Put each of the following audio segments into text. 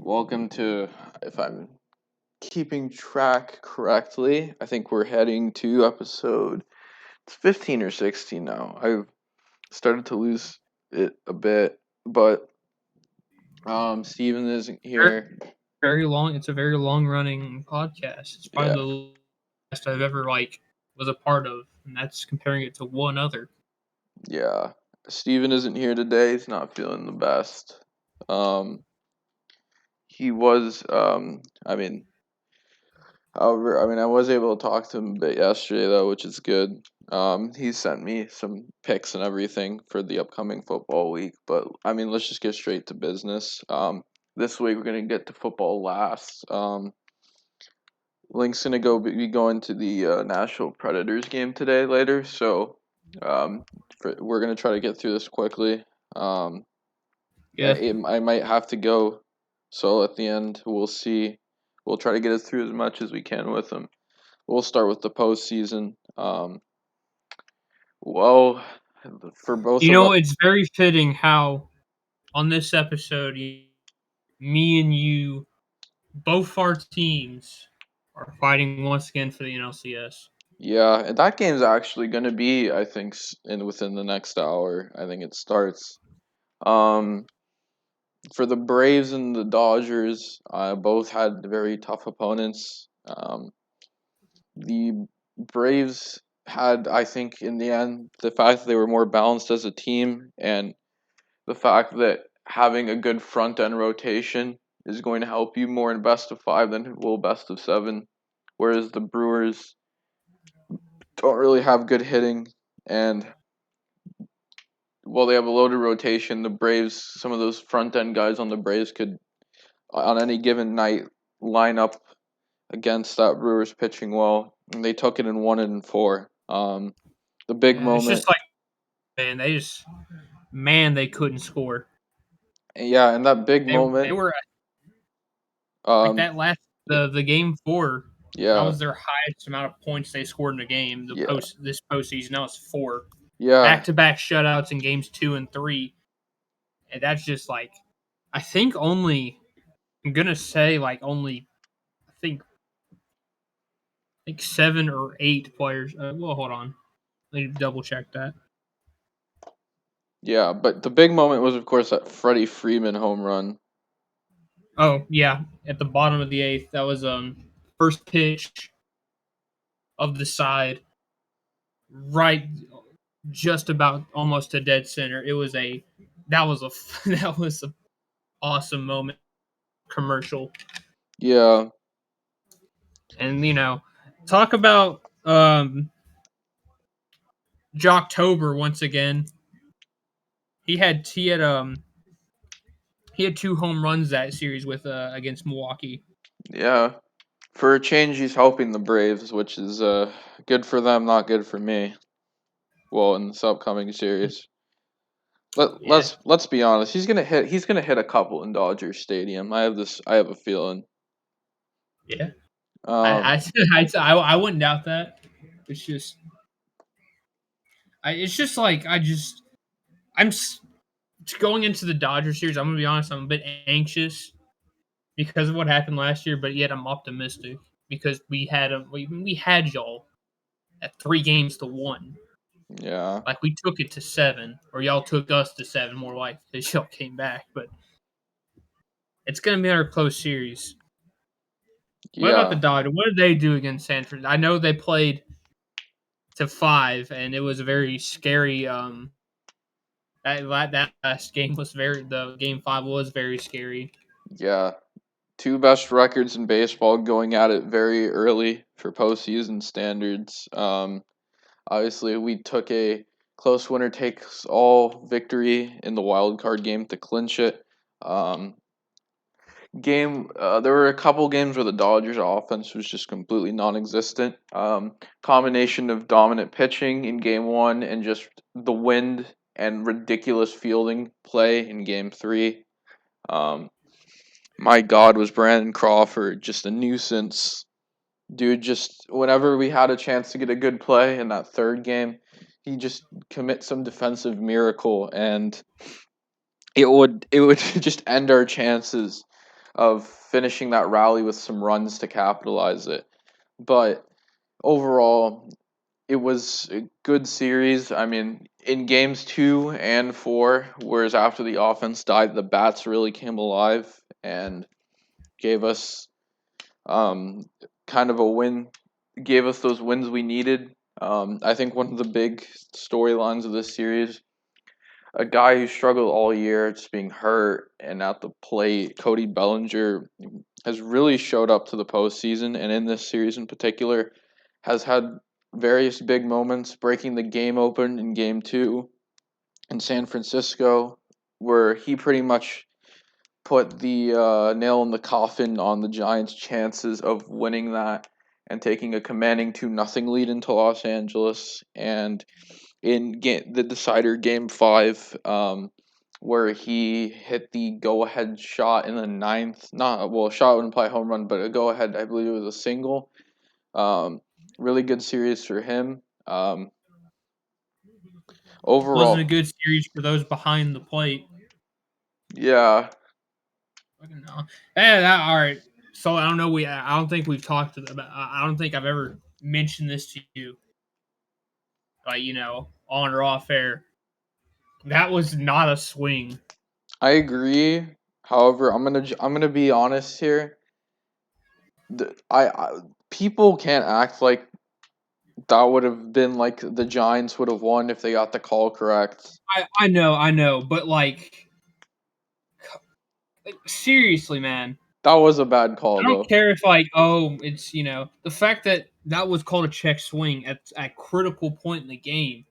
Welcome to, if I'm keeping track correctly, I think we're heading to episode 15 or 16 now. I've started to lose it a bit, but Steven isn't Very, here. very long. It's a very long running podcast. It's Yeah, probably the longest I've ever was a part of, and that's comparing it to one other. yeah. Steven isn't here today. He's not feeling the best. Um, he was, I mean, However, I was able to talk to him a bit yesterday though, which is good. He sent me some picks and everything for the upcoming football week, but let's just get straight to business. This week we're gonna get to football last. Link's gonna be going to the Nashville Predators game today later, so we're gonna try to get through this quickly. Um, Yeah. I might have to go solo at the end. We'll see. We'll try to get us through as much as we can with them. We'll start with the postseason. Well, for both You of us, know, it's very fitting how on this episode, me and you, both our teams, are fighting once again for the NLCS. yeah, and that game's actually going to be, I think, within the next hour. I think it starts. Um, for the Braves and the Dodgers, both had very tough opponents. The Braves had, I think, in the end, the fact that they were more balanced as a team and the fact that having a good front end rotation is going to help you more in best of five than it will best of seven. Whereas the Brewers don't really have good hitting, and while they have a loaded rotation, the Braves, some of those front end guys on the Braves could, on any given night, line up against that Brewers pitching well, and they took it and won it in four. The big Yeah, it's moment, just like they couldn't score. yeah, and that big They moment, were like um, that last the game four. That yeah, was their highest amount of points they scored in a game. yeah, This postseason now it's 4 yeah, back to back shutouts in games 2 and 3, and that's just I think only I'm gonna say only I think 7 or 8 players. Well, hold on, let me double check that. yeah. But the big moment was, of course, that Freddie Freeman home run. Oh yeah, at the bottom of the eighth, that was first pitch of the side, right, just about almost to dead center. It was a that was a that was a awesome moment commercial. Yeah, And talk about Jocktober once again. He had 2 home runs that series with against Milwaukee. yeah. For a change, he's helping the Braves, which is good for them, not good for me. Well, in this upcoming series, Yeah, let's be honest. He's gonna hit a couple in Dodger Stadium. I have a feeling. yeah. Um, I wouldn't doubt that. It's just it's just I'm going into the Dodger series. I'm gonna be honest. I'm a bit anxious because of what happened last year, but yet I'm optimistic because we had y'all at 3 games to 1. yeah, Like we took it to 7, or y'all took us to 7 more like because y'all came back. But it's gonna be another close series. What about the yeah, Dodgers? What did they do against Sanford? I know they played to 5, and it was a very scary. That last game was the game 5 was very scary. yeah. Two best records in baseball going at it very early for postseason standards. Obviously, we took a close winner takes all victory in the wild card game to clinch it. Um, there were a couple games where the Dodgers offense was just completely non-existent. Combination of dominant pitching in game 1 and just the wind and ridiculous fielding play in game 3. Um, my God, was Brandon Crawford just a nuisance. Dude, just whenever we had a chance to get a good play in that third game, he just commit some defensive miracle and it would just end our chances. of finishing that rally with some runs to capitalize it. But overall, it was a good series. I mean, in games 2 and 4, whereas after the offense died, the bats really came alive and gave us um, kind of a win, gave us those wins we needed. I think one of the big storylines of this series, a guy who struggled all year, just being hurt and at the plate, Cody Bellinger, has really showed up to the postseason, and in this series in particular, has had various big moments, breaking the game open in Game 2 in San Francisco, where he pretty much put the nail in the coffin on the Giants' chances of winning that and taking a commanding 2-0 lead into Los Angeles. And the decider Game 5, where he hit the go-ahead shot in the ninth. Not well, shot wouldn't play home run, but a go-ahead. I believe it was a single. Um, really good series for him. Wasn't a Overall, good series for those behind the plate. yeah, Fucking no. All right. So I don't know. I don't think we've talked about. I don't think I've ever mentioned this to you, like on or off air. That was not a swing. I agree. However, I'm gonna be honest here. I people can't act like that would have been like the Giants would have won if they got the call correct. I know, but seriously, man. That was a bad call I don't though. care if it's the fact that that was called a check swing at critical point in the game.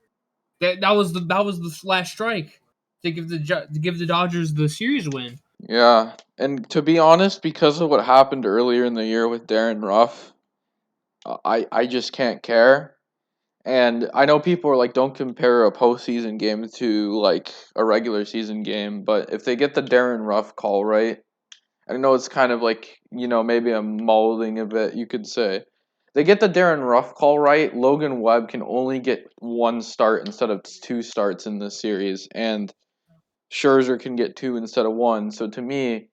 That was the last strike to give the Dodgers the series win. Yeah, and to be honest, because of what happened earlier in the year with Darren Ruff, I just can't care. And I know people are like, don't compare a postseason game to like a regular season game, but if they get the Darren Ruff call right, I know it's kind of like, maybe I'm molding a bit, you could say. They get the Darren Ruff call right, Logan Webb can only get one start instead of two starts in this series, and Scherzer can get two instead of one. So to me,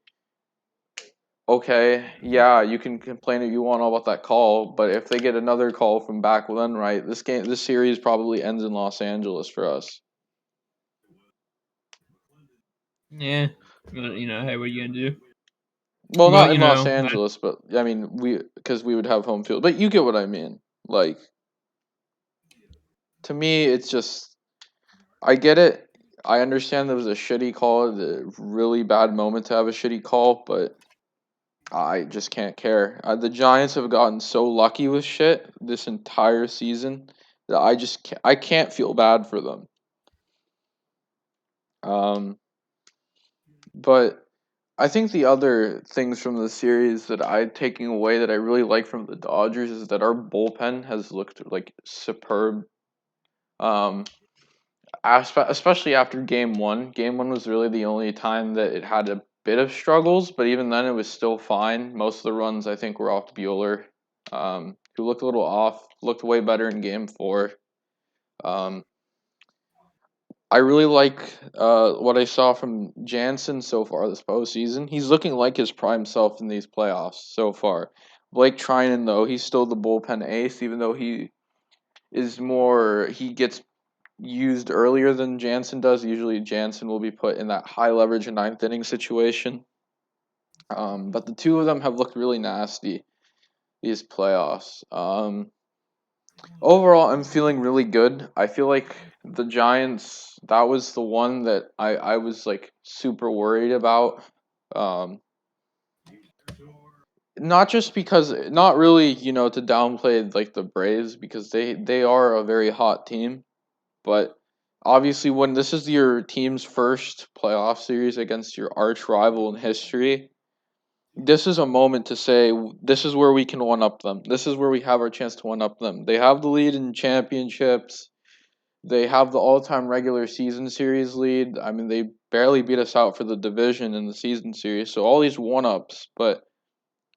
okay, yeah, you can complain if you want all about that call, but if they get another call from back then, right, this series probably ends in Los Angeles for us. Yeah, but, hey, what are you gonna do? Well, Well, not in Los Angeles, but I mean, because we would have home field. But you get what I mean. Like, to me, it's just I get it. I understand there was a shitty call, the really bad moment to have a shitty call, but I just can't care. The Giants have gotten so lucky with shit this entire season that I can't feel bad for them. Um, but I think the other things from the series that I'm taking away that I really like from the Dodgers is that our bullpen has looked like superb. Um, especially after Game 1. Game 1 was really the only time that it had a bit of struggles, but even then it was still fine. Most of the runs I think were off Bueller, who looked a little off, looked way better in Game 4. Um, I really like what I saw from Jansen so far this postseason. He's looking like his prime self in these playoffs so far. Blake Trinan, though, he's still the bullpen ace, even though he gets used earlier than Jansen does. Usually, Jansen will be put in that high leverage ninth inning situation. But the two of them have looked really nasty these playoffs. Overall, I'm feeling really good. I feel like the Giants, that was the one that I was like super worried about. Um, not just because, not really, to downplay like the Braves because they are a very hot team, but obviously when this is your team's first playoff series against your arch rival in history, this is a moment to say this is where we can one up them. This is where we have our chance to one up them. They have the lead in championships. They have the all-time regular season series lead. I mean, they barely beat us out for the division in the season series. So all these one-ups, but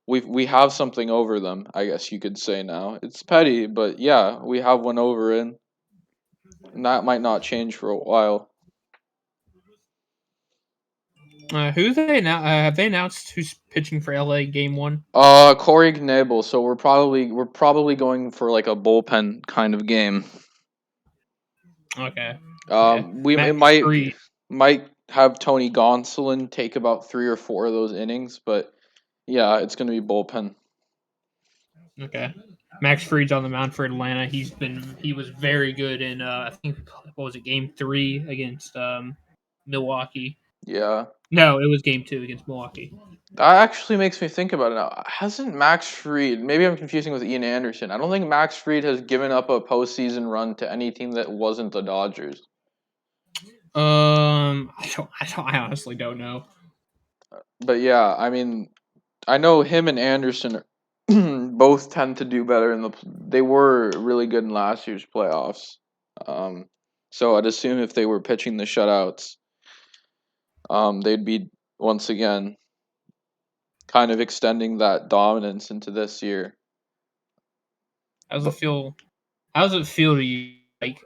we have something over them, I guess you could say now. It's petty, but yeah, we have one over in. And that might not change for a while. Who they now have they announced who's pitching for LA Game 1? Corey Knebel. So we're probably going for like a bullpen kind of game. Okay. Yeah. We it Max Fried. might have Tony Gonsolin take about 3 or 4 of those innings, but yeah, it's gonna be bullpen. Okay. Max Fried's on the mound for Atlanta. He was very good in I think what was it, game 3 against Milwaukee. Yeah, No, it was game 2 against Milwaukee. that actually makes me think about it now. Hasn't Max Fried? Maybe I'm confusing with Ian Anderson. I don't think Max Fried has given up a postseason run to any team that wasn't the Dodgers. I honestly don't know. But yeah, I mean, I know him and Anderson both tend to do better in the. They were really good in last year's playoffs. Um, so I'd assume if they were pitching the shutouts, they'd be once again kind of extending that dominance into this year. How does it But feel? How does it feel to you? Like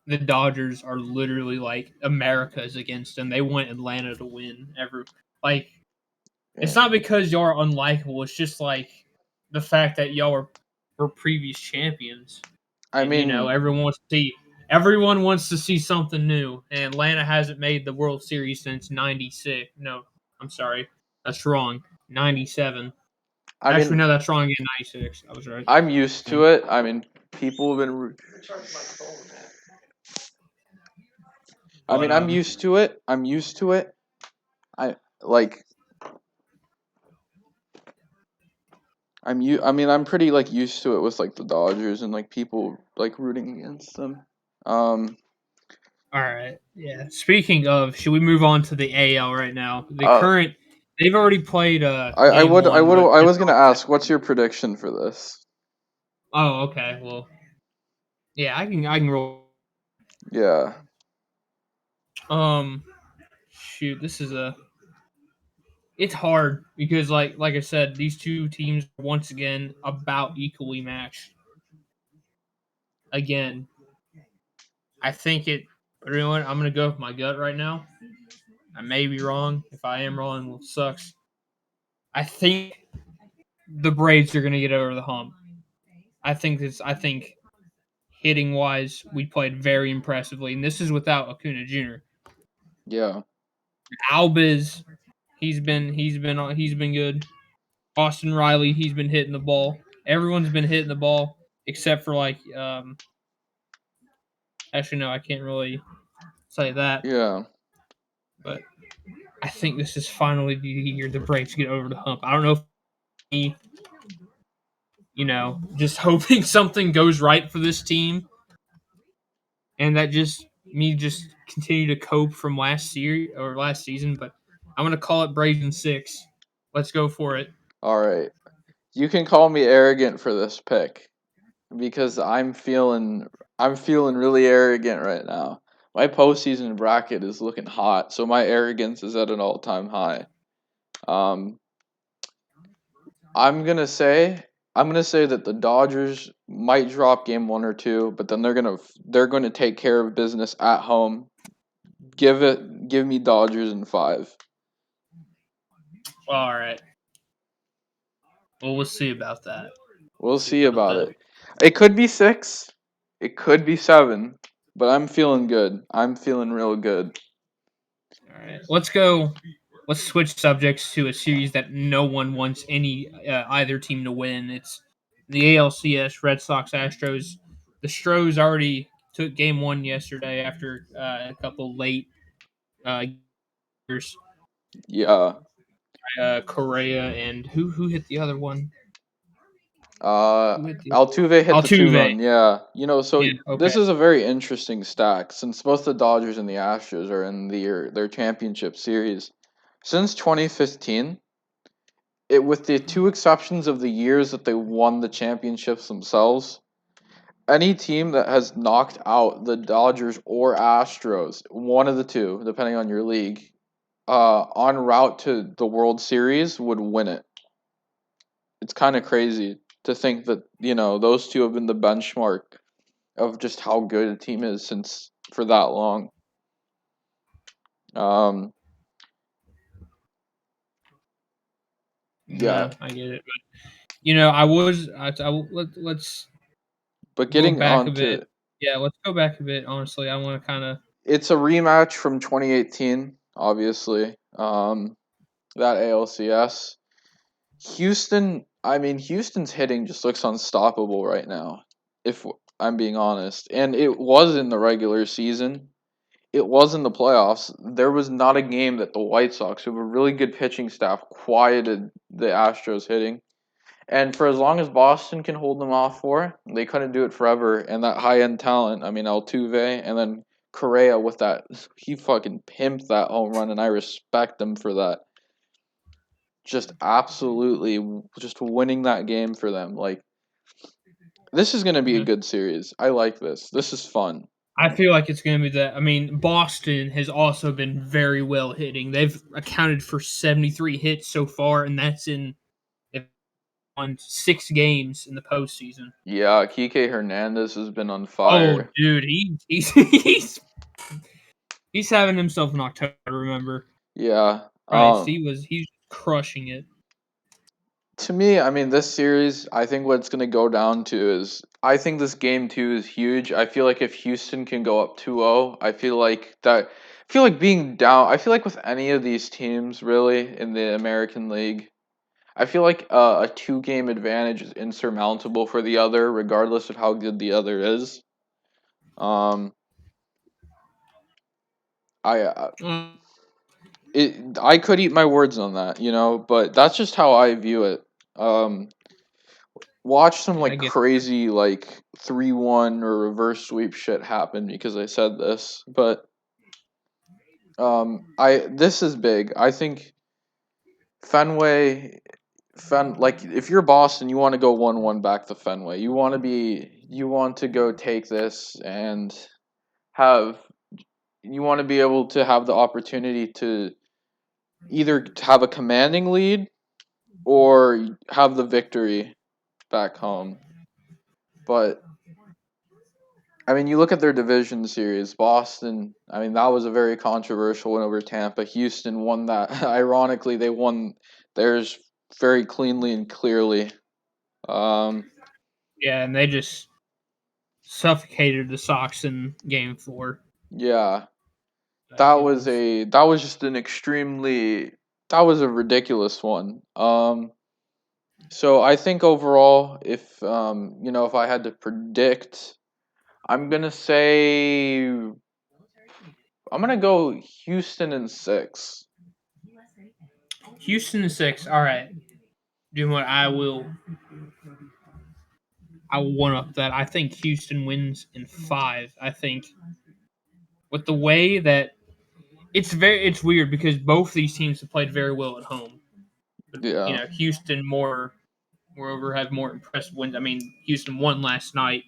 the Dodgers are literally like America's against them. They want Atlanta to win. Like it's yeah, not because y'all are unlikable. It's just like the fact that y'all were previous champions, I and mean, everyone wants to see something new. And Atlanta hasn't made the World Series since '96. No, I'm sorry, that's wrong. '97. I Actually, mean, no, that's wrong again. '96. I was right. I'm used Yeah. to it. I mean, people have been. I But mean, I'm used to it. I'm used to it. I like. I mean, I'm pretty like used to it with like the Dodgers and like people like rooting against them. Um. all right. Yeah. Speaking of, should we move on to the AL right now? Uh. They've already played I game would. I one, would. but I it's was gonna all set. ask, what's your prediction for this? Oh, okay. Well, yeah, I can roll. Yeah. Um, shoot, this is a it's hard because like I said, these two teams are once again about equally matched. Again, I think it. But you know what? I'm gonna go with my gut right now. I may be wrong. If I am wrong, well, it sucks. I think the Braves are gonna get over the hump. I think hitting wise, we played very impressively, and this is without Acuna Jr. Yeah. Albiz, he's been good. Austin Riley, he's been hitting the ball. Everyone's been hitting the ball except for actually no, I can't really say that, Yeah. but I think this is finally the year the Braves get over the hump. I don't know if me, just hoping something goes right for this team, and that just continue to cope from last year or last season. But I'm gonna call it Braves in 6. Let's go for it. All right. You can call me arrogant for this pick because I'm feeling really arrogant right now. My postseason bracket is looking hot, so my arrogance is at an all-time high. Um, I'm gonna say I'm gonna say that the Dodgers might drop game 1 or 2, but then they're gonna take care of business at home. Give me Dodgers in 5. All right. Well, we'll see about that. We'll See see about about that. it. It could be 6. It could be 7. But I'm feeling good. I'm feeling real good. All right. Let's go. Let's switch subjects to a series that no one wants either team to win. It's the ALCS Red Sox Astros. The Stros already took game 1 yesterday after a couple late years. Yeah. Correa and who hit the other one? Uh, Who hit the Altuve hit the two Altuve? run. Yeah. So Yeah. Okay. this is a very interesting stack since both the Dodgers and the Astros are in their championship series. Since 2015, with the two exceptions of the years that they won the championships themselves, any team that has knocked out the Dodgers or Astros, one of the two, depending on your league, en route to the World Series would win it. It's kind of crazy to think that those two have been the benchmark of just how good a team is since for that long. Um, Yeah, I get it. But I was. Let's but go getting back a on bit. to Yeah, let's go back a bit. Honestly, I want to kind of. it's a rematch from 2018, obviously. That ALCS. Houston, I mean, Houston's hitting just looks unstoppable right now, if I'm being honest. And it was in the regular season. It was in the playoffs. There was not a game that the White Sox, who have a really good pitching staff, quieted the Astros hitting. And for as long as Boston can hold them off for, they couldn't do it forever. And that high end talent, I mean, Altuve and then Correa with that, he fucking pimped that home run, and I respect him for that. Just absolutely, just winning that game for them. Like, this is going to be a good series. I like this. This is fun. I feel like it's going to be that. I mean, Boston has also been very well hitting. They've accounted for 73 hits so far, and that's they've won 6 games in the postseason. Yeah, Kike Hernandez has been on Oh, fire. dude, he's having himself an October. Remember, Yeah. Christ, he's crushing it. To me, I mean, this series, I think what it's going to go down to is I think this game 2 is huge. I feel like if Houston can go up 2-0, I feel like being down, I feel like with any of these teams really in the American League, I feel like a 2-game advantage is insurmountable for the other regardless of how good the other is. Um I Uh, I could eat my words on that, but that's just how I view it. Um Watch some I like get crazy like 3-1 or reverse sweep shit happen because I said this, but I this is big. I think Fenway like if you're Boston, you want to go 1-1 back to Fenway. You want to go take this and have you want to be able to have the opportunity to either have a commanding lead or have the victory back home. But I mean, you look at their division series. Boston, I mean, that was a very controversial win over Tampa. Houston won that. Ironically, they won theirs very cleanly and clearly. Um, yeah, and they just suffocated the Sox in Game 4. yeah, Like it was. that was just an extremely that was a ridiculous one. So I think overall, if if I had to predict, I'm gonna say I'm gonna go Houston in 6. Houston 6. All right. Doing what I will one up that. I think Houston wins in 5. I think with the way that it's weird because both these teams have played very well at home. But Yeah. Houston moreover have more impressive wins. I mean, Houston won last night.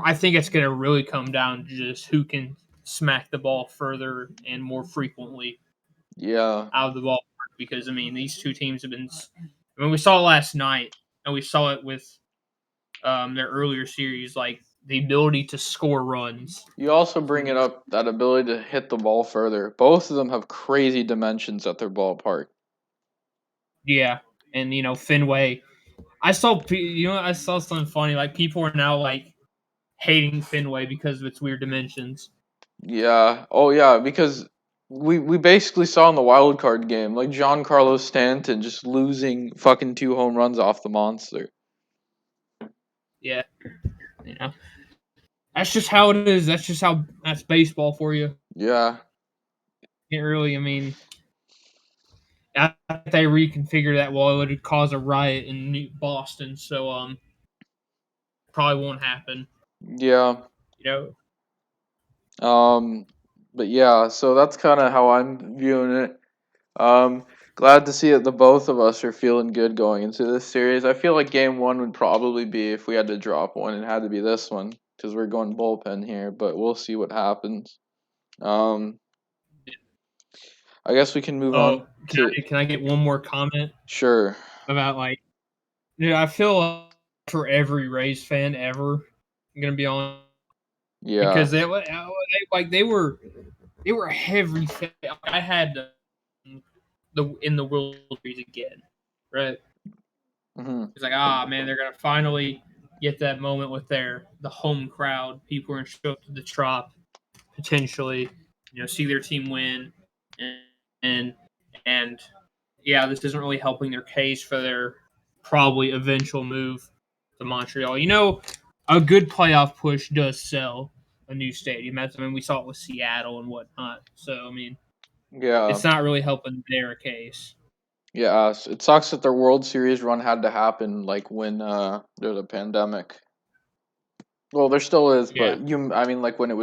I think it's going to really come down to just who can smack the ball further and more frequently Yeah. out of the ballpark because I mean these two teams have been. I mean, we saw it last night and we saw it with their earlier series, like the ability to score runs. You also bring it up that ability to hit the ball further. Both of them have crazy dimensions at their ballpark. Yeah, and Fenway. I saw something funny. Like people are now like hating Fenway because of its weird dimensions. Yeah. Oh yeah, because we basically saw in the wild card game like Giancarlo Stanton just losing fucking 2 home runs off the monster. Yeah, you know that's just how it is. That's baseball for you. Yeah. Can't really. I mean, if they reconfigure that, well, it would cause a riot in Boston. So probably won't happen. Yeah. You know, Um but yeah, so that's kind of how I'm viewing it. Um, Glad to see that the both of us are feeling good going into this series. I feel like game 1 would probably be if we had to drop one, it had to be this one because we're going bullpen here, but we'll see what happens. Um, I guess we can move on oh, to can I get one more comment sure. about like? Yeah, I feel like for every Rays fan ever, I'm gonna be on Yeah. because they were heavy. I had the in the World Series again. right? Hmm. It's like, man, they're gonna finally get that moment with the home crowd. People are gonna show up to the Trop potentially, see their team win, and and, and yeah, this isn't really helping their case for their probably eventual move to Montreal. A good playoff push does sell a new stadium. We saw it with Seattle and whatnot. So Yeah, it's not really helping their case. yeah. It sucks that their World Series run had to happen like when there's a pandemic. Well, there still is, Yeah, but I mean, like when it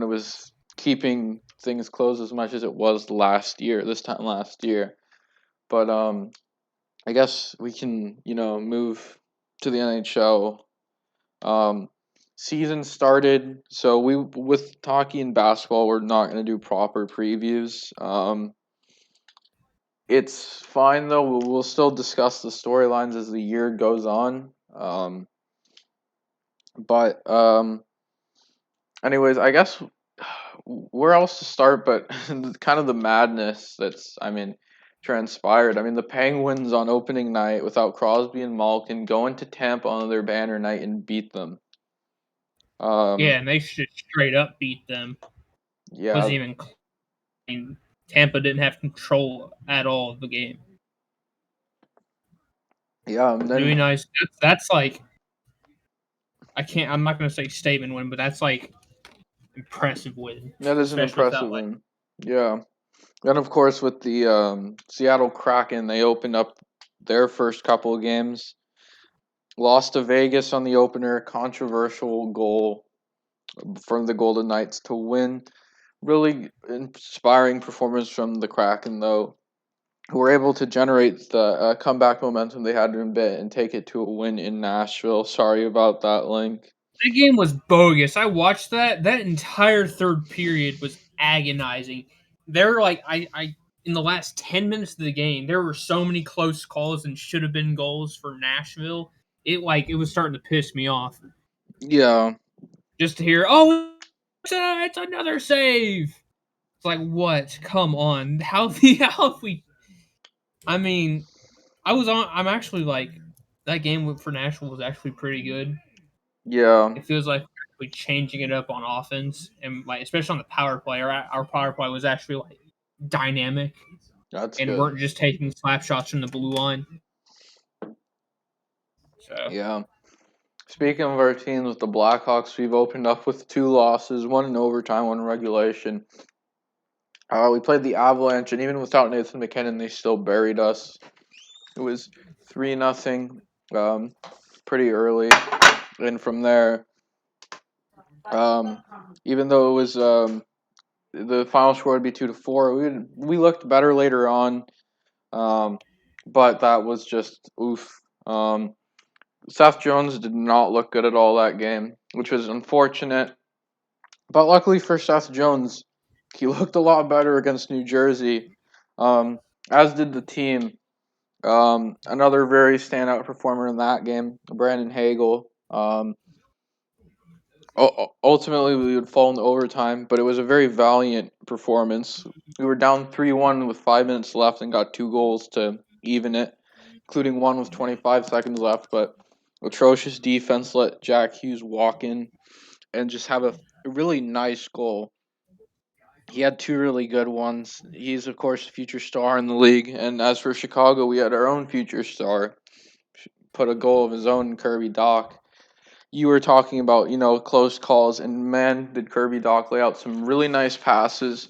was keeping things closed as much as it was this time last year. But I guess we can, move to the NHL. Um, Season started, so we with hockey and basketball, we're not going to do proper previews. It's fine though. We'll still discuss the storylines as the year goes on. But anyways, I guess where else to start? But kind of the madness that's, I mean, transpired. I mean, the Penguins on opening night without Crosby and Malkin go into Tampa on their banner night and beat them. yeah, Um, and they should straight up beat them. yeah, Wasn't even clean. Tampa didn't have control at all of the game. yeah. And Really then nice. That's like I can't. I'm not gonna say statement win, but that's like impressive win, that is an especially without impressive like win. Yeah. Then of course with the Seattle Kraken, they opened up their first couple of games. Lost to Vegas on the opener, controversial goal from the Golden Knights to win. Really inspiring performance from the Kraken, though, who were able to generate the comeback momentum they had in a bit and take it to a win in Nashville. Sorry about that, Link. that game was bogus. I watched that. That entire third period was agonizing. There, like I in the last 10 minutes of the game, there were so many close calls and should have been goals for Nashville. It was starting to piss me off Yeah, just to hear, oh, it's another save. It's like what? Come on, how have we? I mean, I'm actually like that game for Nashville was actually pretty good. yeah, It feels like we're changing it up on offense and like especially on the power play. Our power play was actually like dynamic that's and good. weren't just taking slap shots from the blue line. So Yeah. Speaking of our teams with the Blackhawks, we've opened up with two losses, one in overtime, one in regulation. We played the Avalanche, and even without Nathan McKinnon, they still buried us. It was 3-0, pretty early, and from there, um, even though it was the final score would be 2-4, we looked better later on, um, but that was just oof. Seth Jones did not look good at all that game, which was unfortunate. But luckily for Seth Jones, he looked a lot better against New Jersey, um, as did the team. Another very standout performer in that game, Brandon Hagel. Ultimately, we would fall into overtime, but it was a very valiant performance. We were down 3-1 with 5 minutes left and got two goals to even it, including one with 25 seconds left. But atrocious defense let Jack Hughes walk in and just have a really nice goal. He had two really good ones. He's, of course, a future star in the league. And as for Chicago, we had our own future star put a goal of his own in Kirby Doc. You were talking about, close calls, and man, did Kirby Doc lay out some really nice passes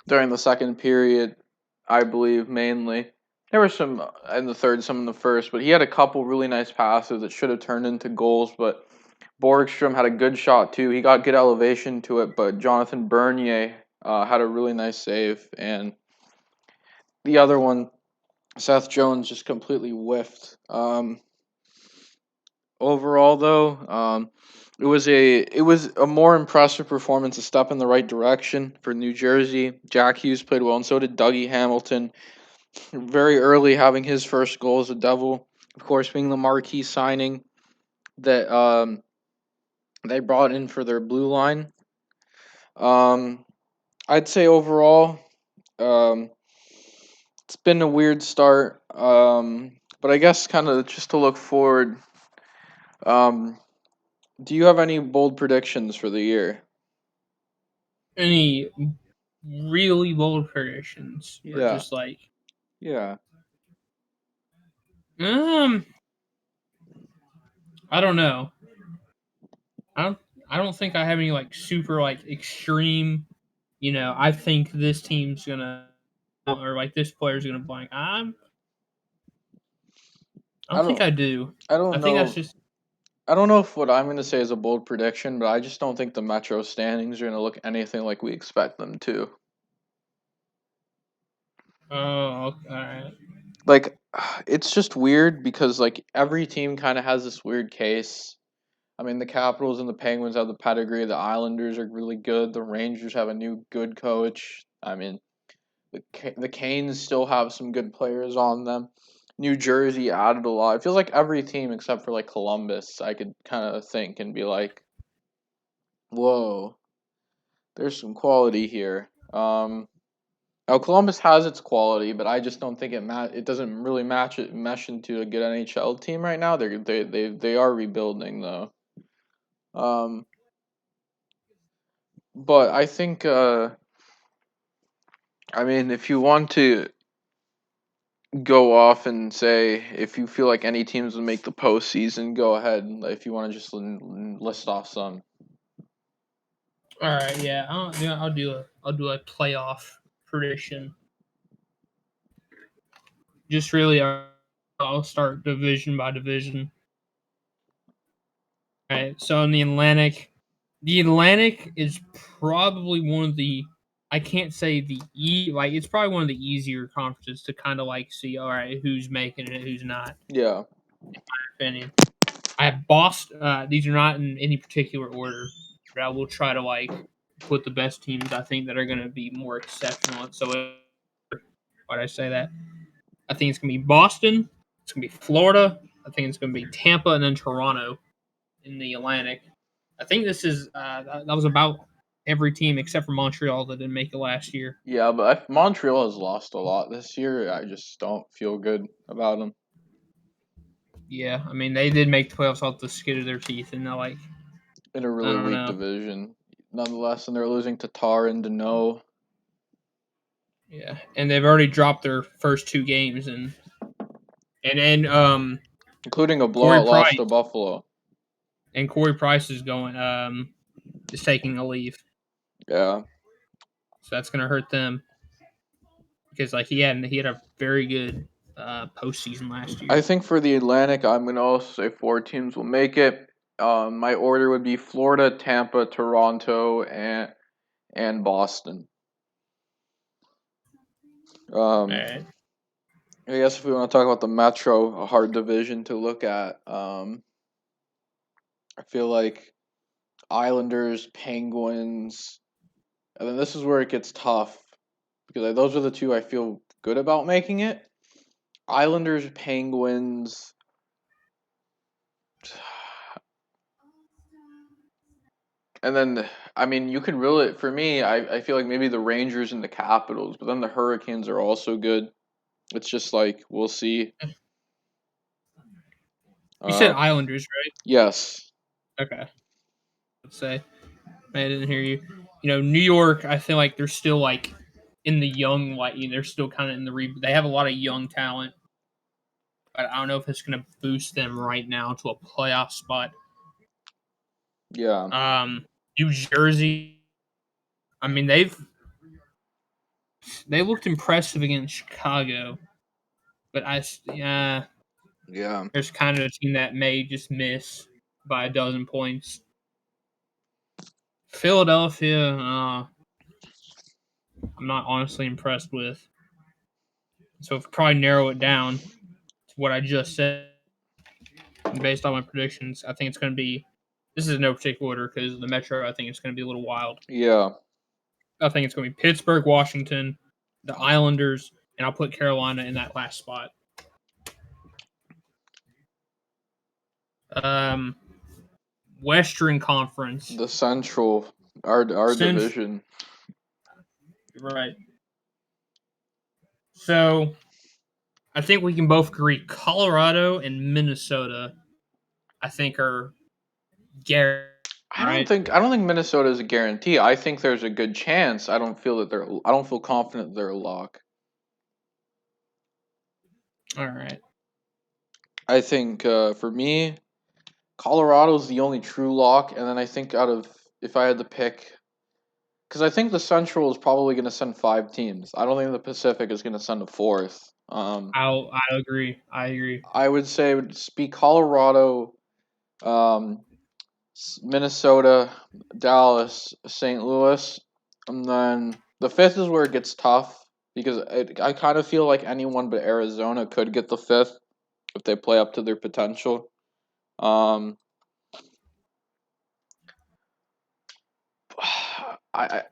during the second period, I believe, mainly. There were some in the third, some in the first, but he had a couple really nice passes that should have turned into goals, but Borgstrom had a good shot too. He got good elevation to it, but Jonathan Bernier had a really nice save, and the other one, Seth Jones, just completely whiffed. Overall, though, it was a more impressive performance, a step in the right direction for New Jersey. Jack Hughes played well, and so did Dougie Hamilton. Very early, having his first goal as a Devil, of course, being the marquee signing that they brought in for their blue line. Um, I'd say overall, um, it's been a weird start. But I guess kind of just to look forward. Um, do you have any bold predictions for the year? Any really bold predictions, or Yeah, just like yeah. um, I don't know. I don't. I don't think I have any like super like extreme. I think this team's gonna or like this player's gonna blank. I I don't think don't. I do. I I don't think that's know. just. I don't know if what I'm going to say is a bold prediction, but I just don't think the Metro standings are going to look anything like we expect them to. Oh, okay, all right. Like, it's just weird because like every team kind of has this weird case. I mean, the Capitals and the Penguins have the pedigree. The Islanders are really good. The Rangers have a new good coach. I mean, the Canes still have some good players on them. New Jersey added a lot. It feels like every team except for like Columbus, I could kind of think and be like, "Whoa, there's some quality here." Now Columbus has its quality, but I just don't think it doesn't really mesh into a good NHL team right now. They are rebuilding though. Um, but I think I mean if you want to go off and say if you feel like any teams will make the postseason, go ahead. If you want to just list off some. All right, yeah. I'll do a playoff prediction. Just really, I'll start division by division. All right. So in the Atlantic is probably one of the. I can't say like it's probably one of the easier conferences to kind of like see. All right, who's making it, who's not. Yeah, Opinion. I have Boston. These are not in any particular order, but I will try to like put the best teams I think that are going to be more exceptional. So why did I say that? I think it's going to be Boston. It's going to be Florida. I think it's going to be Tampa and then Toronto in the Atlantic. I think this is that was about every team except for Montreal that didn't make it last year. yeah, but Montreal has lost a lot this year. I just don't feel good about them Yeah, I mean they did make the playoffs off the skin of their teeth, and they're like, in a I really don't weak know. division. Nonetheless, and they're losing to Tar and Deneau. Yeah, and they've already dropped their first two games, and then Including a Corey blowout loss Price to Buffalo. is going is taking a leave, Yeah. so that's gonna hurt them because like he had a very good postseason last I year. think for the Atlantic, I'm going to also say four teams will make it. My order would be Florida, Tampa, Toronto, and Boston. All Um, right. I guess if we want to talk about the Metro, a hard division to look at, I feel like Islanders, Penguins, and then this is where it gets tough because those are the two I feel good about making it. Islanders, Penguins. And then, I mean, you could rule it for me. I feel like maybe the Rangers and the Capitals, but then the Hurricanes are also good. It's just like we'll see. You said Uh, Islanders, yes, right? Okay. Let's say I didn't hear you. New York. I feel like they're still like in the young, like they're still kind of in the They have a lot of young talent, but I don't know if it's going to boost them right now to a playoff spot. yeah, New Jersey. I mean, they looked impressive against Chicago, but yeah. there's kind of a team that may just miss by a dozen points. Philadelphia, I'm not honestly impressed with. So if probably narrow it down to what I just said, and based on my predictions, I think it's going to be. This is in no particular order because the Metro. I think it's going to be a little wild. Yeah. I think it's going to be Pittsburgh, Washington, the Islanders, and I'll put Carolina in that last spot. Um, Western Conference. The Central, our Since division. right, So I think we can both agree Colorado and Minnesota, I think, are guaranteed, right? I don't think Minnesota is a guarantee. I think there's a good chance. I don't feel confident they're a lock. All right. I think for me, Colorado's the only true lock, and then I think out of if I had to pick, because I think the Central is probably going to send 5 teams. I don't think the Pacific is going to send a fourth. I agree. I agree. I would say it would be Colorado, um, Minnesota, Dallas, St. Louis, and then the fifth is where it gets tough because I kind of feel like anyone but Arizona could get the fifth if they play up to their potential. Um, I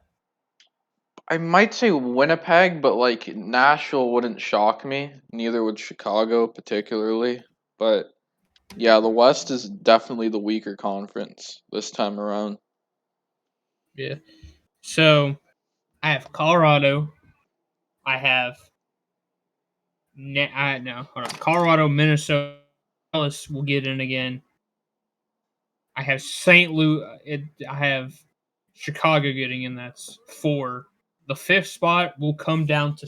I might say Winnipeg, but like Nashville wouldn't shock me. Neither would Chicago particularly. But yeah, the West is definitely the weaker conference this time around. Yeah. So I have Colorado. I have no, hold on. Colorado, Minnesota, Dallas will get in again. I have St. Louis. I have Chicago getting in. That's 4. The fifth spot will come down to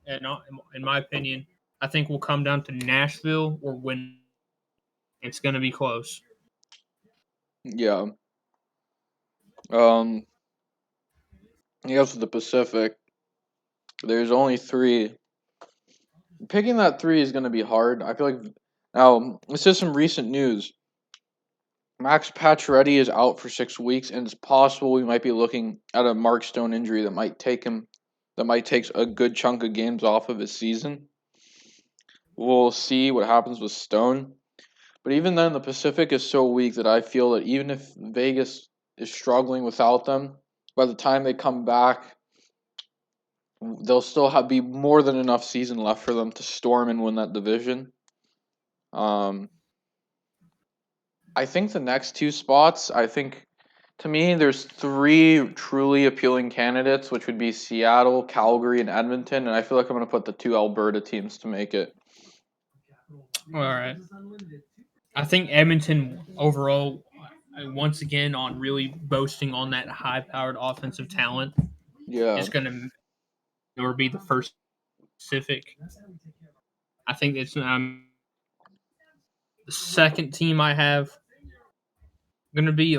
in my opinion, I think will come down to Nashville or Win. It's going to be close. Yeah. Um. I guess with the Pacific, there's only 3. Picking that 3 is going to be hard. I feel like now this is some recent news. Max Pacioretty is out for 6 weeks, and it's possible we might be looking at a Mark Stone injury that might take a good chunk of games off of his season. We'll see what happens with Stone. But even then, the Pacific is so weak that I feel that even if Vegas is struggling without them, by the time they come back, they'll still be more than enough season left for them to storm and win that division. Um, I think the next 2 spots, to me, there's 3 truly appealing candidates, which would be Seattle, Calgary, and Edmonton. And I feel like I'm going to put the 2 Alberta teams to make it. All right. I think Edmonton overall, once again, on really boasting on that high-powered offensive talent, Yeah. is going to be the first Pacific. I think it's the second team I have going to be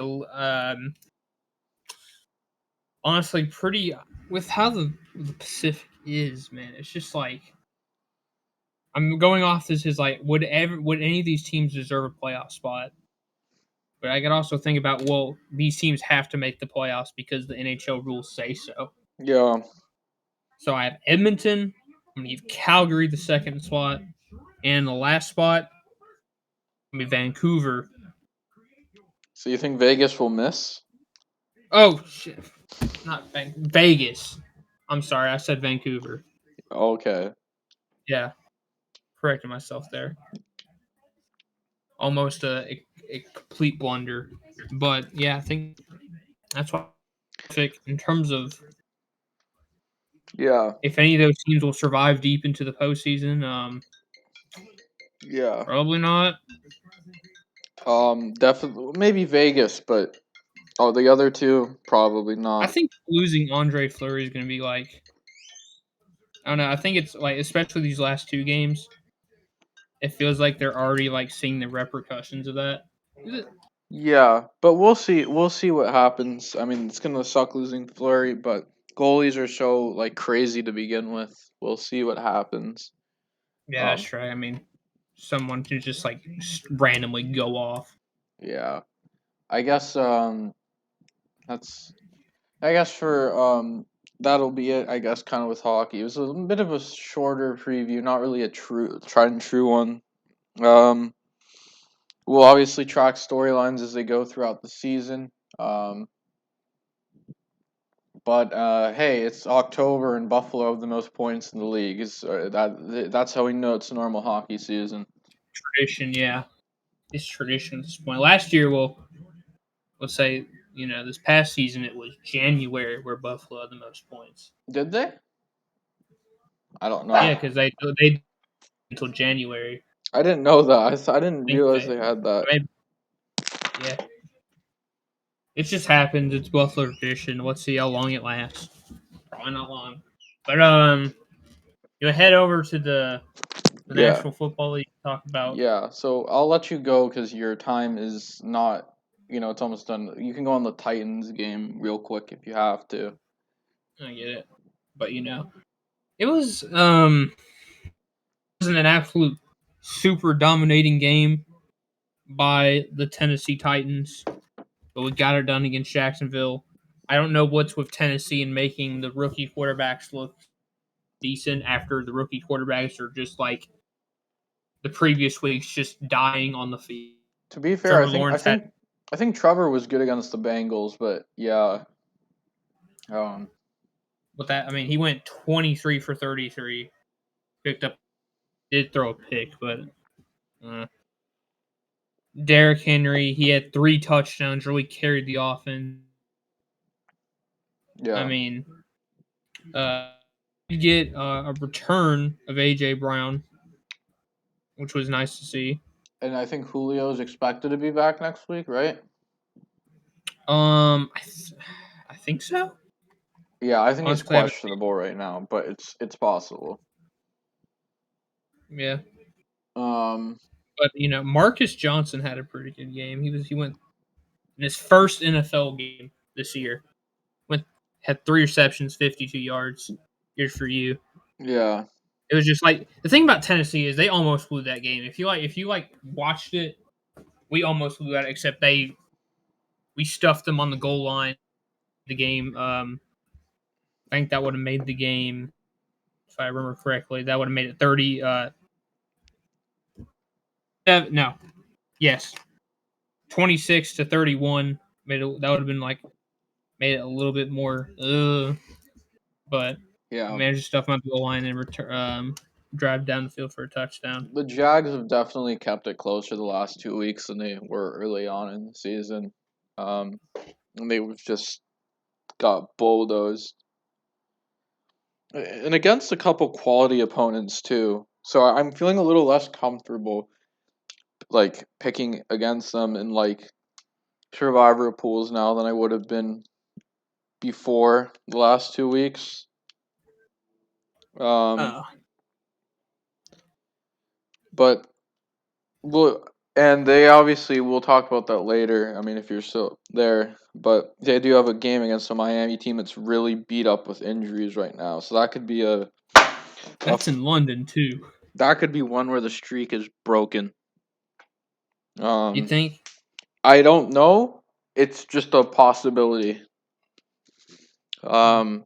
honestly pretty with how the Pacific is, man. It's just like I'm going off this is like would any of these teams deserve a playoff spot? But I could also think about these teams have to make the playoffs because the NHL rules say so. Yeah. So I have Edmonton. I'm gonna give Calgary the second spot, and the last spot I'm gonna be Vancouver. So you think Vegas will miss? Oh shit, not Vegas. I'm sorry, I said Vancouver. Okay. Yeah, corrected myself there. Almost a complete blunder, but yeah, I think that's what in terms of Yeah. if any of those teams will survive deep into the postseason. Yeah. Probably not. Definitely maybe Vegas, but the other 2 probably I not. think losing Andre Fleury is going to be like I don't know. I think it's like especially these last 2 games, it feels like they're already like seeing the repercussions of that. Yeah, but we'll see. We'll see what happens. I mean, it's gonna suck losing Flurry, but goalies are so like crazy to begin with. We'll see what happens. Yeah, Um, that's right. I mean, someone can just like randomly go off. yeah. I guess that's I guess for that'll be it. I guess kind of with hockey. It was a bit of a shorter preview, not really a tried and true one. Um, we'll obviously track storylines as they go throughout the season. Um, But hey, it's October and Buffalo have the most points in the league. That's how we know it's a normal hockey season. Tradition, yeah, it's tradition at this point. Last year, let's say this past season, it was January where Buffalo had the most points. Did they? I don't know. Yeah, because they until January. I didn't know that. I didn't I think realize they had that. maybe, yeah. It just happens. It's Buffalo tradition. Let's see how long it lasts. Probably not long. But you'll head over to the Yeah. National Football League to talk about. Yeah. So I'll let you go because your time is not. It's almost done. You can go on the Titans game real quick if you have to. I get it, but it wasn't an absolute super dominating game by the Tennessee Titans, but we got it done against Jacksonville. I don't know what's with Tennessee and making the rookie quarterbacks look decent after the rookie quarterbacks are just like the previous weeks, just dying on the field. To be fair, Trevor Lawrence had I think Trevor was good against the Bengals, but yeah. with that. I mean, he went 23 for 33, picked up, did throw a pick, but Derrick Henry, he had 3 touchdowns, really carried the offense. I Yeah. mean, you get a return of AJ Brown, which was nice to see. And I think Julio is expected to be back next week, right? I think so. Yeah, I think he's Honestly, I haven't. questionable right now, but it's possible. Yeah, Um, but Marcus Johnson had a pretty good game. He went in his first NFL game this year. Had 3 receptions, 52 yards. Good for you. yeah. It was just like the thing about Tennessee is they almost blew that game. If you watched it, we almost blew that. Except we stuffed them on the goal line. The game. I think that would have made the game, if I remember correctly. That would have made it 30. No, yes, 26-31. That would have been like made it a little bit more. But we Yeah. managed to stuff them on the goal line and drive down the field for a touchdown. The Jags have definitely kept it closer the last 2 weeks than they were early on in the season. And they've just got bulldozed. And against a couple quality opponents too. So I'm feeling a little less comfortable like picking against them in like survivor pools now than I would have been before the last 2 weeks. Um, Uh, but well, and they obviously we'll talk about that later. I mean, if you're still there, but they do have a game against a Miami team that's really beat up with injuries right now. So that could be that's in London too. that could be one where the streak is broken. You Um, think? I don't know. It's just a possibility. Um,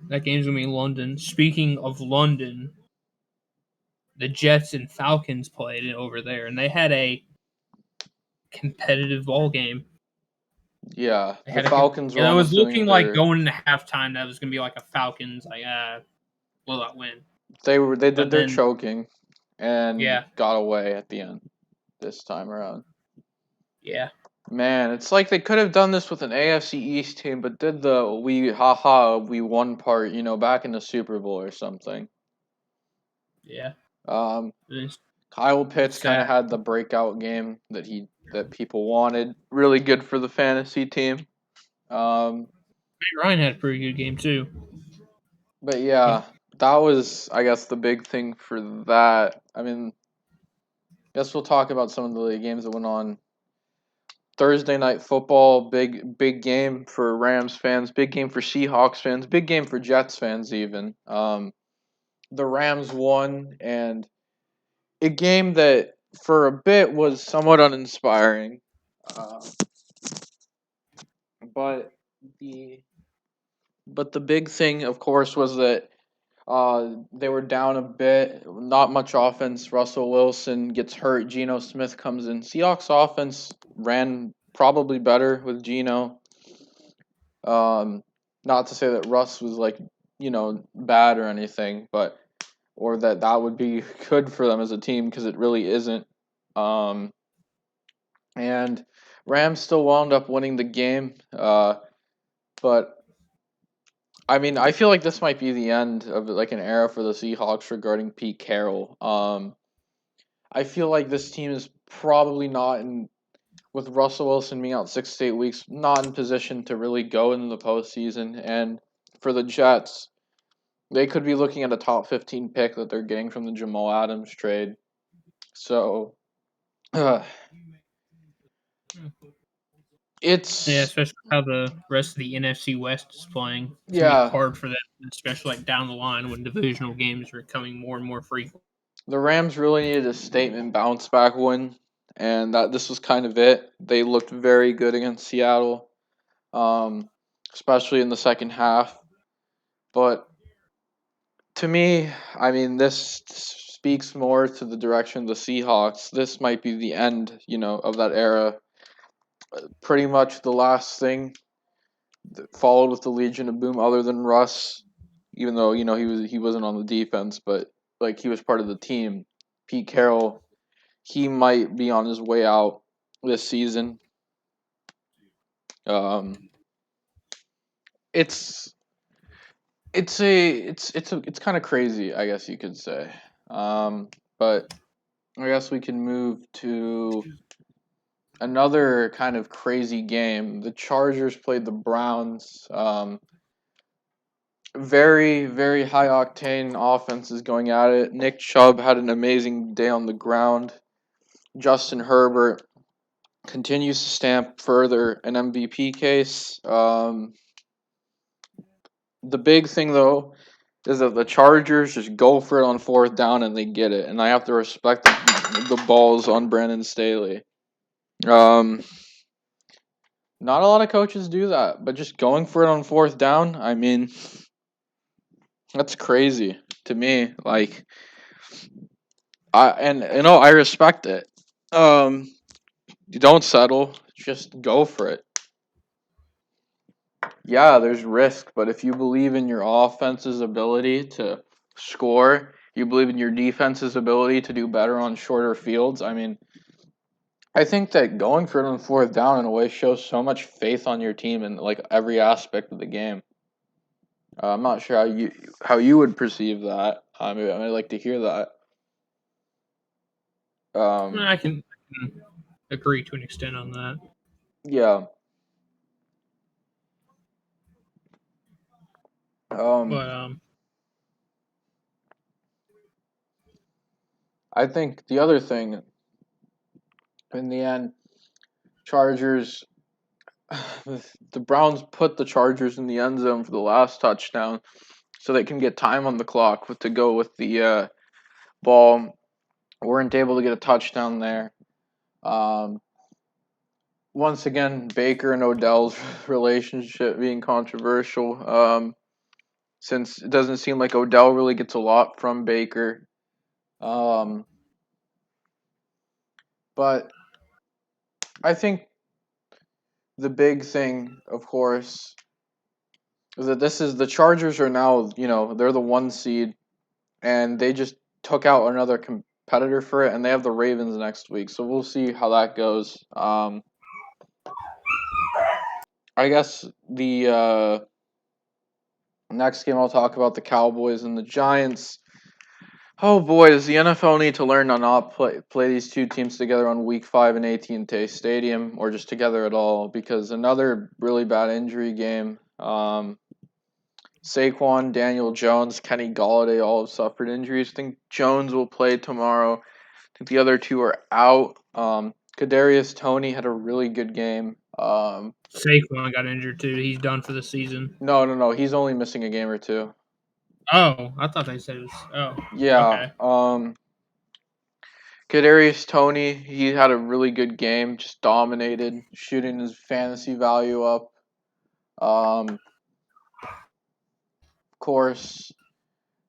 That game's gonna be in London. Speaking of London, the Jets and Falcons played it over there, and they had a competitive ball game. yeah, They the had Falcons were and it was almost looking doing like their going into halftime that was gonna be like a Falcons blowout win. they did But their then, choking and yeah, got away at the end this time around. yeah, Man, it's like they could have done this with an AFC East team, but did the we won part, back in the Super Bowl or something. yeah. Um, It's, Kyle it's Pitts kind sad. of had the breakout game that people wanted. Really good for the fantasy team. Um, Ryan had a pretty good game too. but He, yeah, that was I guess the big thing for that. I mean, guess we'll talk about some of the games that went on Thursday night football. Big game for Rams fans. Big game for Seahawks fans. Big game for Jets fans even. The Rams won, and a game that for a bit was somewhat uninspiring. Uh, but the but the big thing, of course, was that they were down a bit. Not much offense. Russell Wilson gets hurt. Geno Smith comes in. Seahawks offense ran probably better with Geno. Not to say that Russ was like bad or anything, but or that would be good for them as a team because it really isn't. Um, and Rams still wound up winning the game, but I mean, I feel like this might be the end of like an era for the Seahawks regarding Pete Carroll. I feel like this team is probably not in with Russell Wilson being out 6 to 8 weeks, not in position to really go into the postseason. And for the Jets, they could be looking at a top 15 pick that they're getting from the Jamal Adams trade. So Yeah, it's especially how the rest of the NFC West is playing. It's gonna be yeah, hard for them, especially like down the line when divisional games are becoming more and more frequent. the Rams really needed a statement bounce back win, and that this was kind of it. They looked very good against Seattle, um, especially in the second half. But to me, I mean, this speaks more to the direction of the Seahawks. This might be the end, of that era. Pretty much the last thing that followed with the Legion of Boom, other than Russ, even though he wasn't on the defense, but like he was part of the team. Pete Carroll, he might be on his way out this season. Um, it's it's kind of crazy, I guess you could say. But I guess we can move to another kind of crazy game. The Chargers played the Browns. Very, very high octane offense is going at it. Nick Chubb had an amazing day on the ground. Justin Herbert continues to stamp further an MVP case. The big thing, though, is that the Chargers just go for it on fourth down and they get it. And I have to respect the balls on Brandon Staley. Um, Not a lot of coaches do that, but just going for it on fourth down, I mean, that's crazy to me. Like, I respect it. Um, you don't settle, just go for it. Yeah, there's risk, but if you believe in your offense's ability to score, you believe in your defense's ability to do better on shorter fields. I mean, I think that going for it on fourth down in a way shows so much faith on your team in like every aspect of the game. I'm not sure how you would perceive that. I'd like to hear that. Um, I can agree to an extent on that. yeah. Um, But I think the other thing in the end, Chargers. The Browns put the Chargers in the end zone for the last touchdown, so they can get time on the clock to go with the ball. Weren't able to get a touchdown there. Um, Once again, Baker and Odell's relationship being controversial. Since it doesn't seem like Odell really gets a lot from Baker. Um, but I think the big thing, of course, is that the Chargers are now, they're the 1 seed, and they just took out another competitor for it, and they have the Ravens next week, so we'll see how that goes. I guess the next game I'll talk about the Cowboys and the Giants. Oh boy, does the NFL need to learn to not play these two teams together on Week 5 in AT&T Stadium, or just together at all? Because another really bad injury game. Saquon, Daniel Jones, Kenny Golladay all have suffered injuries. I think Jones will play tomorrow. I think the other two are out. Kadarius Toney had a really good game. Saquon got injured too. He's done for the season. No. He's only missing a game or two. Oh, I thought they said it was. Oh, Yeah. okay. Kadarius Toney, he had a really good game, just dominated, shooting his fantasy value up. Of course,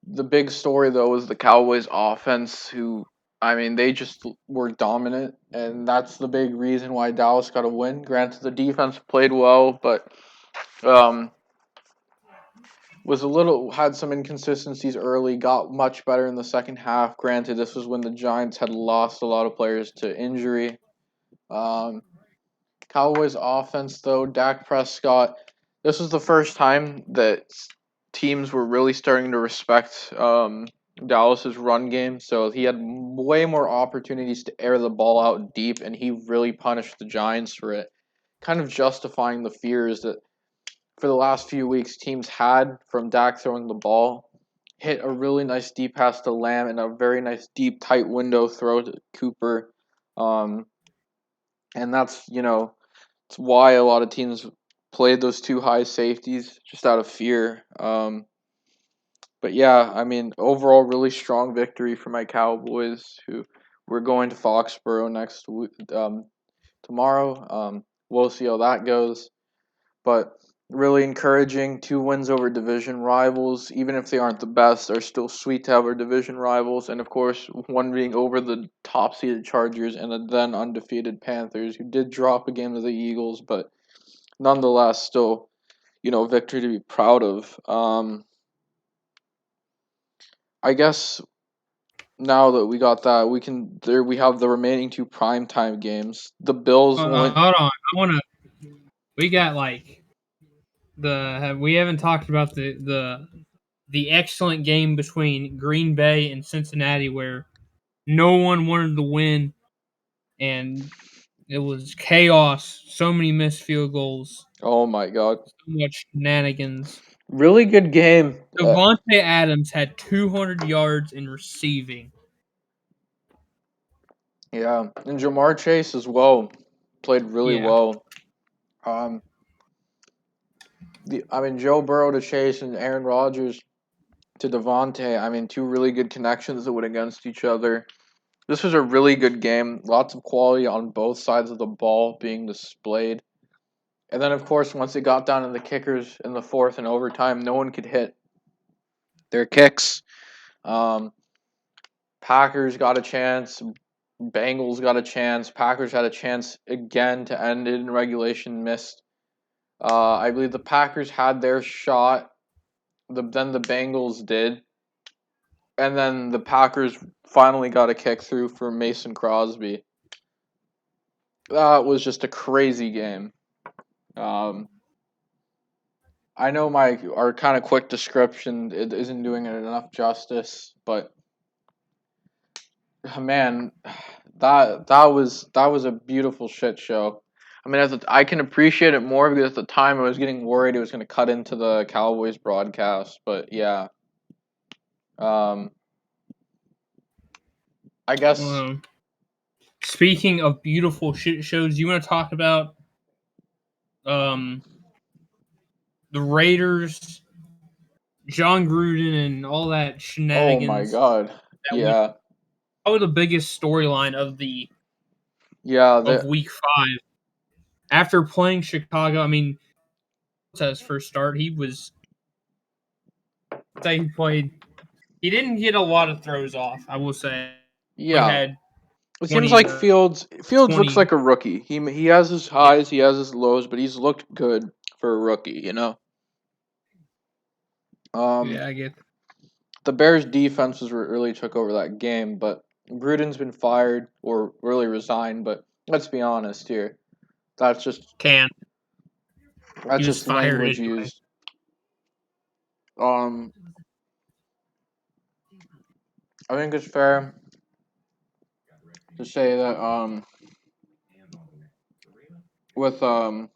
the big story though was the Cowboys offense, who, I mean, they just were dominant, and that's the big reason why Dallas got a win. Granted, the defense played well, but um, had some inconsistencies early, got much better in the second half. Granted, this was when the Giants had lost a lot of players to injury. Um, Cowboys offense though, Dak Prescott. This was the first time that teams were really starting to respect Dallas's run game, so he had way more opportunities to air the ball out deep, and he really punished the Giants for it, kind of justifying the fears that for the last few weeks teams had from Dak throwing the ball. Hit a really nice deep pass to Lamb and a very nice deep tight window throw to Cooper, and that's it's why a lot of teams played those two high safeties just out of fear. But yeah, I mean, overall, really strong victory for my Cowboys, who we're going to Foxborough next week, tomorrow. We'll see how that goes. But really encouraging. 2 wins over division rivals, even if they aren't the best, are still sweet to have our division rivals. And of course, one being over the top seeded Chargers and the then undefeated Panthers, who did drop a game to the Eagles, but nonetheless, still, victory to be proud of. I guess now that we got that, we have the remaining 2 primetime games. The Bills went. Hold on, I want to. We got like we haven't talked about the excellent game between Green Bay and Cincinnati where no one wanted to win and it was chaos. So many missed field goals. Oh my God! So much shenanigans. Really good game. Devontae Adams had 200 yards in receiving. Yeah, and Jamar Chase as well played really Yeah. well. Joe Burrow to Chase and Aaron Rodgers to Devontae. I mean, 2 really good connections that went against each other. This was a really good game. Lots of quality on both sides of the ball being displayed. And then, of course, once it got down to the kickers in the fourth and overtime, no one could hit their kicks. Packers got a chance. Bengals got a chance. Packers had a chance again to end it in regulation, missed. I believe the Packers had their shot. Then the Bengals did. And then the Packers finally got a kick through for Mason Crosby. That was just a crazy game. I know our kind of quick description it isn't doing it enough justice, but man, that was a beautiful shit show. I mean, I can appreciate it more because at the time I was getting worried it was going to cut into the Cowboys broadcast, but yeah. I guess. Speaking of beautiful shit shows, you want to talk about the Raiders, John Gruden, and all that shenanigans. Oh my God! Yeah. Probably the biggest storyline of Week 5. After playing Chicago, I mean, at his first start, he played. He didn't get a lot of throws off, I will say. Yeah. It seems 20 like Fields 20. looks like a rookie. He has his highs, he has his lows, but he's looked good for a rookie, Yeah, I get. The Bears' defense really took over that game, but Gruden's been fired or really resigned. But let's be honest here, that's just language used. I think it's fair to say that with that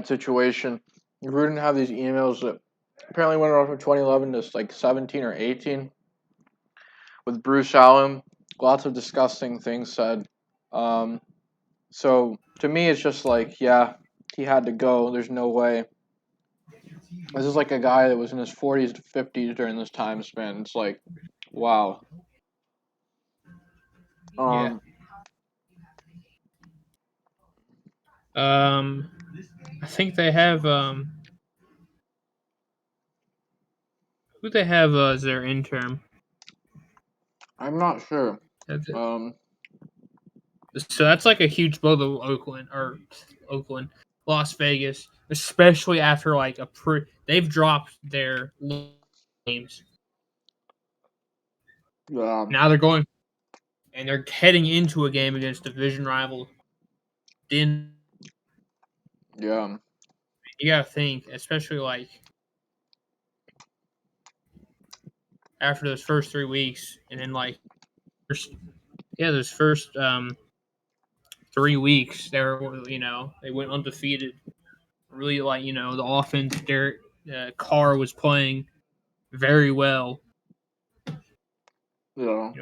situation, Gruden had these emails that apparently went on from 2011 to like 17 or 18 with Bruce Allen. Lots of disgusting things said. So to me, it's just like, yeah, he had to go. There's no way. This is like a guy that was in his 40s to 50s during this time span. It's like, wow. Yeah. I think they have who they have as their interim. I'm not sure. So that's like a huge blow to Oakland, Las Vegas, especially after like they've dropped their games. Now they're going and they're heading into a game against division rival. Yeah. You gotta think, especially like after those first 3 weeks, and then those first 3 weeks, they went undefeated. Really, the offense. Derek Carr was playing very well. Yeah.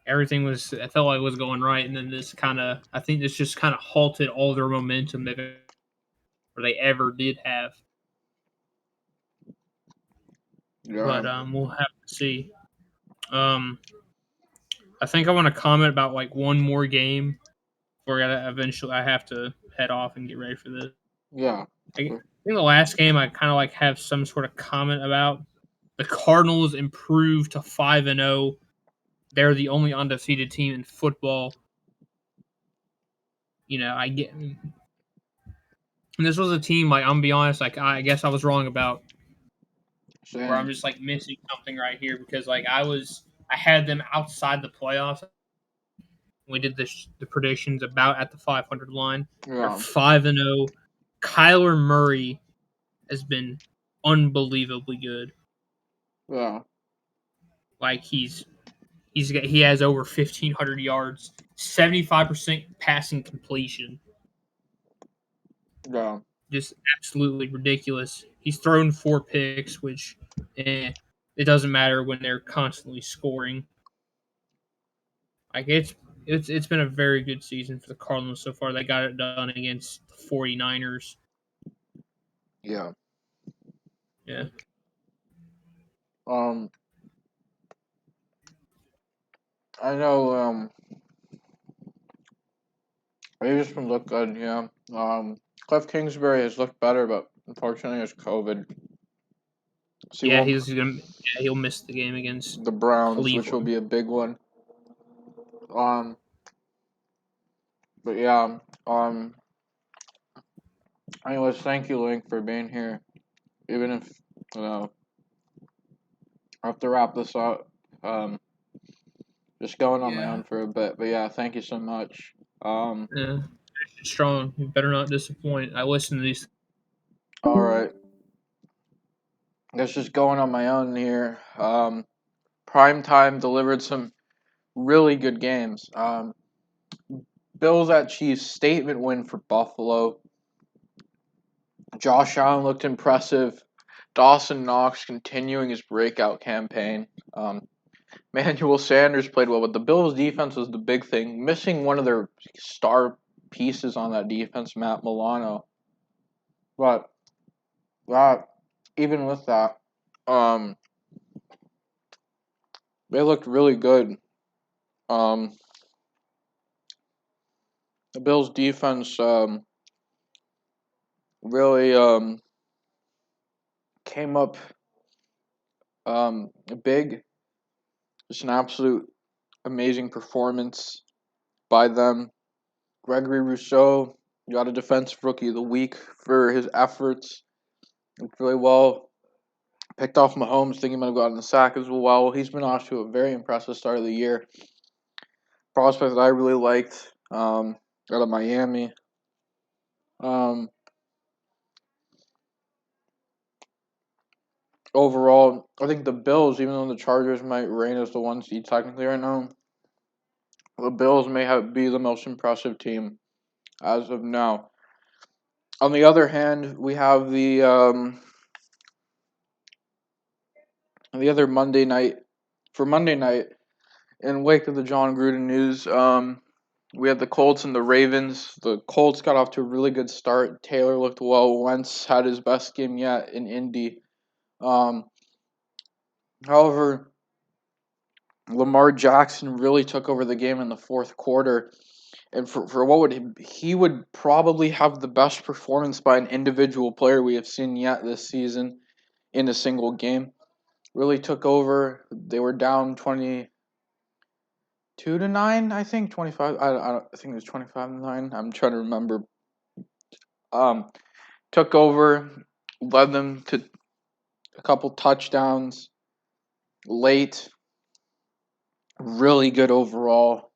Everything I felt like was going right, and then I think this just kind of halted all their momentum that they ever did have. Yeah. But we'll have to see. I think I want to comment about one more game before I have to head off and get ready for this. Yeah. I think the last game I kind of have some sort of comment about. The Cardinals improved to 5-0. They're the only undefeated team in football. I get. And this was a team, I'm gonna be honest, I guess I was wrong about, where I'm just missing something right here, because I had them outside the playoffs. We did the predictions about at the 500 line. They're 5-0. Kyler Murray has been unbelievably good. Yeah. He has over 1,500 yards, 75% passing completion. Yeah. Just absolutely ridiculous. He's thrown 4 picks, which it doesn't matter when they're constantly scoring. It's been a very good season for the Cardinals so far. They got it done against the 49ers. Yeah. Yeah. I know. He just been look good. Yeah. Cliff Kingsbury has looked better, but unfortunately, it's COVID. So Yeah, he'll miss the game against the Browns, which will Cleveland. be a big one. But yeah. Anyways, thank you, Link, for being here. Even if I have to wrap this up. Just going on my own for a bit. But yeah, thank you so much. Yeah, strong. You better not disappoint. I listen to these. All right. I guess just going on my own here. Prime time delivered some really good games. Bills at Chiefs, statement win for Buffalo. Josh Allen looked impressive. Dawson Knox continuing his breakout campaign. Manuel Sanders played well, but the Bills' defense was the big thing. Missing one of their star pieces on that defense, Matt Milano. But even with that, they looked really good. The Bills' defense really came up big. Just an absolute amazing performance by them. Gregory Rousseau got a Defensive Rookie of the Week for his efforts. Looked really well. Picked off Mahomes, thinking he might have gotten the sack as well. He's been off to a very impressive start of the year. Prospect that I really liked out of Miami. Overall, I think the Bills, even though the Chargers might reign as the 1 seed technically right now, the Bills may be the most impressive team as of now. On the other hand, we have the other Monday night. For Monday night, in wake of the John Gruden news, we had the Colts and the Ravens. The Colts got off to a really good start. Taylor looked well. Wentz had his best game yet in Indy. However, Lamar Jackson really took over the game in the fourth quarter. And for what he would probably have the best performance by an individual player we have seen yet this season in a single game. Really took over. They were down 22-9, I think 25. I think it was 25-9. I'm trying to remember. Took over, led them to a couple touchdowns late. Really good overall.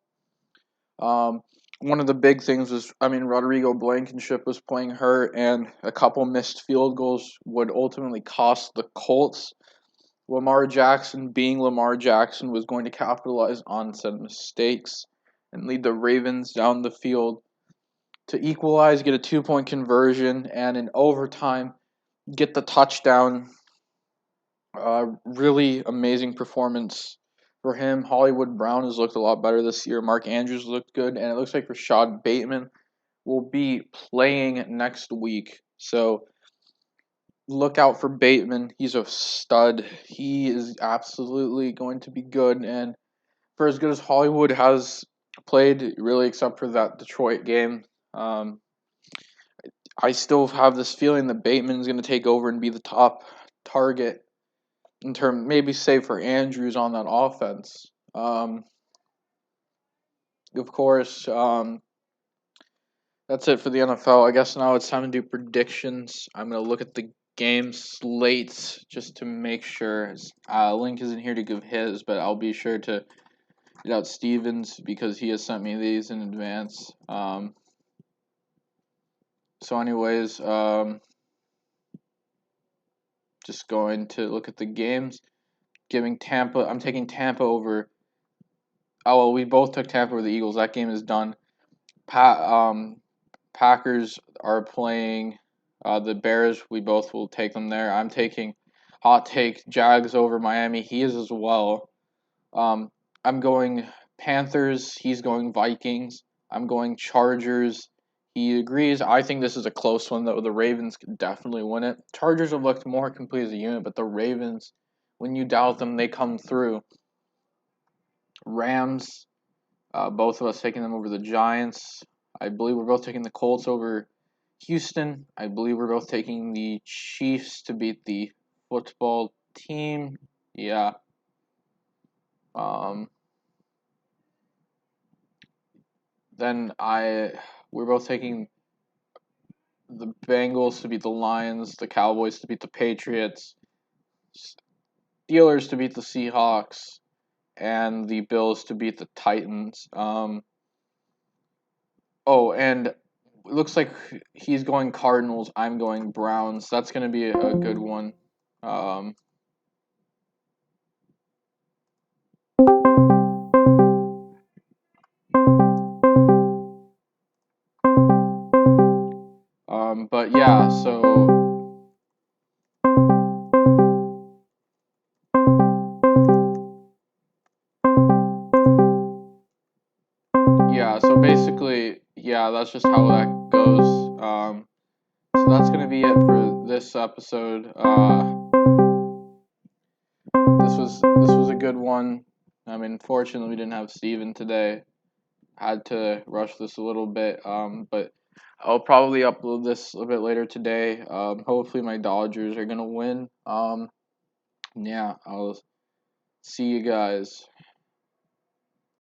one of the big things was, Rodrigo Blankenship was playing hurt, and a couple missed field goals would ultimately cost the Colts. Lamar Jackson, being Lamar Jackson, was going to capitalize on said mistakes and lead the Ravens down the field to equalize, get a 2-point conversion, and in overtime, get the touchdown. Really amazing performance for him. Hollywood Brown has looked a lot better this year. Mark Andrews looked good, and it looks like Rashad Bateman will be playing next week. So look out for Bateman. He's a stud. He is absolutely going to be good. And for as good as Hollywood has played, really, except for that Detroit game, I still have this feeling that Bateman's going to take over and be the top target in term, maybe save for Andrews on that offense. Of course, that's it for the NFL. I guess now it's time to do predictions. I'm going to look at the game slates just to make sure. Link isn't here to give his, but I'll be sure to get out Stevens because he has sent me these in advance. So anyways, just going to look at the games. I'm taking Tampa over. Oh, well, we both took Tampa over the Eagles. That game is done. Packers are playing the Bears. We both will take them there. I'm taking hot take Jags over Miami. He is as well. I'm going Panthers. He's going Vikings. I'm going Chargers. He agrees. I think this is a close one, though. The Ravens could definitely win it. Chargers have looked more complete as a unit, but the Ravens, when you doubt them, they come through. Rams, both of us taking them over the Giants. I believe we're both taking the Colts over Houston. I believe we're both taking the Chiefs to beat the football team. Yeah. Then we're both taking the Bengals to beat the Lions, the Cowboys to beat the Patriots, Steelers to beat the Seahawks, and the Bills to beat the Titans. And it looks like he's going Cardinals. I'm going Browns. That's going to be a good one. But yeah, so basically, yeah, that's just how that goes. So that's gonna be it for this episode. This was a good one. Unfortunately, we didn't have Steven today. Had to rush this a little bit. But I'll probably upload this a bit later today. Hopefully my Dodgers are gonna win. Yeah, I'll see you guys.